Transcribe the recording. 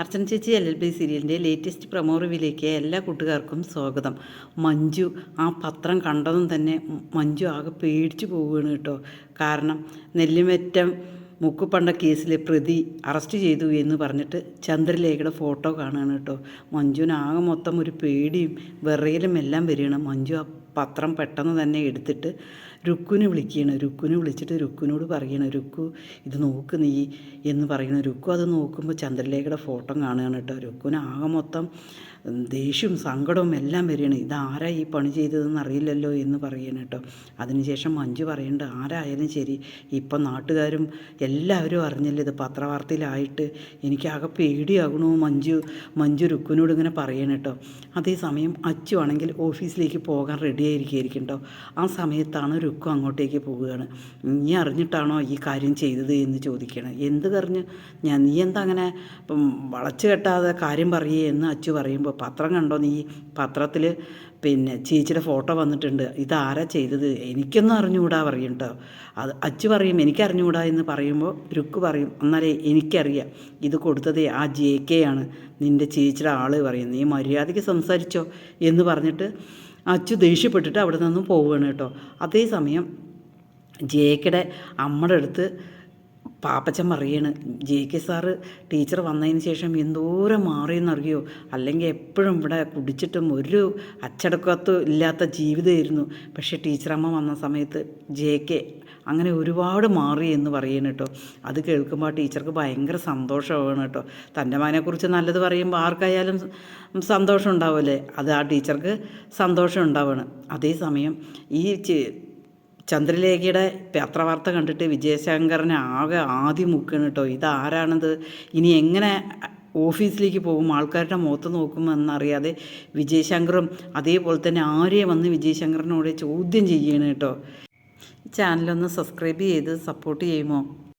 അർച്ചന ചേച്ചി LLB സീരിയലിൻ്റെ latest promo റിവ്യൂവിലേക്ക് എല്ലാ കൂട്ടുകാർക്കും സ്വാഗതം. മഞ്ജു ആ പത്രം കണ്ടതും തന്നെ മഞ്ജു ആകെ പേടിച്ചു പോവുകയാണ് കേട്ടോ. കാരണം നെല്ലിമറ്റം മുക്കുപണ്ട കേസിലെ പ്രതി അറസ്റ്റ് ചെയ്തു എന്ന് പറഞ്ഞിട്ട് ചന്ദ്രലേഖയുടെ ഫോട്ടോ കാണുകയാണ് കേട്ടോ. മഞ്ജുവിന് ആകെ മൊത്തം ഒരു പേടിയും വിറയലും എല്ലാം വരികയാണ്. മഞ്ജു ആ പത്രം പെട്ടെന്ന് തന്നെ എടുത്തിട്ട് രുക്കുവിനെ വിളിക്കുകയാണ്. രുക്കുവിനെ വിളിച്ചിട്ട് രുക്കുവിനോട് പറയണം, രുക്കു ഇത് നോക്ക് നീ എന്ന് പറയണം. രുക്കു അത് നോക്കുമ്പോൾ ചന്ദ്രലേഖയുടെ ഫോട്ടോ കാണുകയാണ് കേട്ടോ. രുക്കുവിന് ആകെ മൊത്തം ദേഷ്യവും സങ്കടവും എല്ലാം വരികയാണ്. ഇതാരാ ഈ പണി ചെയ്തതെന്ന് അറിയില്ലല്ലോ എന്ന് പറയണം കേട്ടോ. അതിനുശേഷം മഞ്ജു പറയുന്നുണ്ട്, ആരായാലും ശരി ഇപ്പം നാട്ടുകാരും എല്ലാവരും അറിഞ്ഞില്ല ഇത് പത്രവാർത്തയിലായിട്ട്, എനിക്കാകെ പേടിയാകണു മഞ്ജു രുക്കുവിനോട് ഇങ്ങനെ പറയണം കേട്ടോ. അതേസമയം അച്ചു ആണെങ്കിൽ ഓഫീസിലേക്ക് പോകാൻ റെഡി ആയിരിക്കും കേട്ടോ. ആ സമയത്താണ് രുക്കു അങ്ങോട്ടേക്ക് പോവുകയാണ്. നീ അറിഞ്ഞിട്ടാണോ ഈ കാര്യം ചെയ്തത് എന്ന് ചോദിക്കണം. എന്ത് കറിഞ്ഞ് നീ എന്താ അങ്ങനെ വളച്ചു കെട്ടാതെ കാര്യം പറയേ എന്ന് അച്ചു പറയുമ്പോൾ, പത്രം കണ്ടോ നീ, പത്രത്തിൽ ചേച്ചിയുടെ ഫോട്ടോ വന്നിട്ടുണ്ട്, ഇതാരാ ചെയ്തത് എനിക്കൊന്നും അറിഞ്ഞുകൂടാ പറയും കേട്ടോ. അത് അച്ചു പറയും എനിക്കറിഞ്ഞുകൂടാ എന്ന് പറയുമ്പോൾ രുക്ക് പറയും, എന്നാലേ എനിക്കറിയാം, ഇത് കൊടുത്തതേ ആ JK ആണ്, നിൻ്റെ ചേച്ചിയുടെ ആൾ പറയും, നീ മര്യാദയ്ക്ക് സംസാരിച്ചോ എന്ന് പറഞ്ഞിട്ട് അച്ചു ദേഷ്യപ്പെട്ടിട്ട് അവിടെ നിന്നും പോവുകയാണ് കേട്ടോ. അതേസമയം JKയുടെ അമ്മയുടെ അടുത്ത് പാപ്പച്ചൻ പറയാണ്, JK സാറ് ടീച്ചർ വന്നതിന് ശേഷം എന്തോരം മാറിയെന്നറിയോ, അല്ലെങ്കിൽ എപ്പോഴും ഇവിടെ കുടിച്ചിട്ടും ഒരു അച്ചടക്കത്തും ഇല്ലാത്ത ജീവിതമായിരുന്നു, പക്ഷേ ടീച്ചറമ്മ വന്ന സമയത്ത് JK അങ്ങനെ ഒരുപാട് മാറി എന്ന് പറയുന്നു കേട്ടോ. അത് കേൾക്കുമ്പോൾ ആ ടീച്ചർക്ക് ഭയങ്കര സന്തോഷമാണ് കേട്ടോ. തൻ്റെ മകനെക്കുറിച്ച് നല്ലത് പറയുമ്പോൾ ആർക്കായാലും സന്തോഷം ഉണ്ടാവുമല്ലേ, അത് ആ ടീച്ചർക്ക് സന്തോഷം ഉണ്ടാവുകയാണ്. അതേസമയം ഈ ചന്ദ്രലേഖയുടെ പത്രവാർത്ത കണ്ടിട്ട് വിജയശങ്കറിനെ ആകെ ആദ്യം മുക്കുകയാണ് കേട്ടോ. ഇതാരാണത്, ഇനി എങ്ങനെ ഓഫീസിലേക്ക് പോകും, ആൾക്കാരുടെ മുഖത്ത് നോക്കുമെന്നറിയാതെ വിജയശങ്കറും അതേപോലെ തന്നെ ആര്യ വന്ന് വിജയശങ്കറിനോട് ചോദ്യം ചെയ്യുകയാണ് കേട്ടോ. ചാനലൊന്ന് സബ്സ്ക്രൈബ് ചെയ്ത് സപ്പോർട്ട് ചെയ്യുമോ?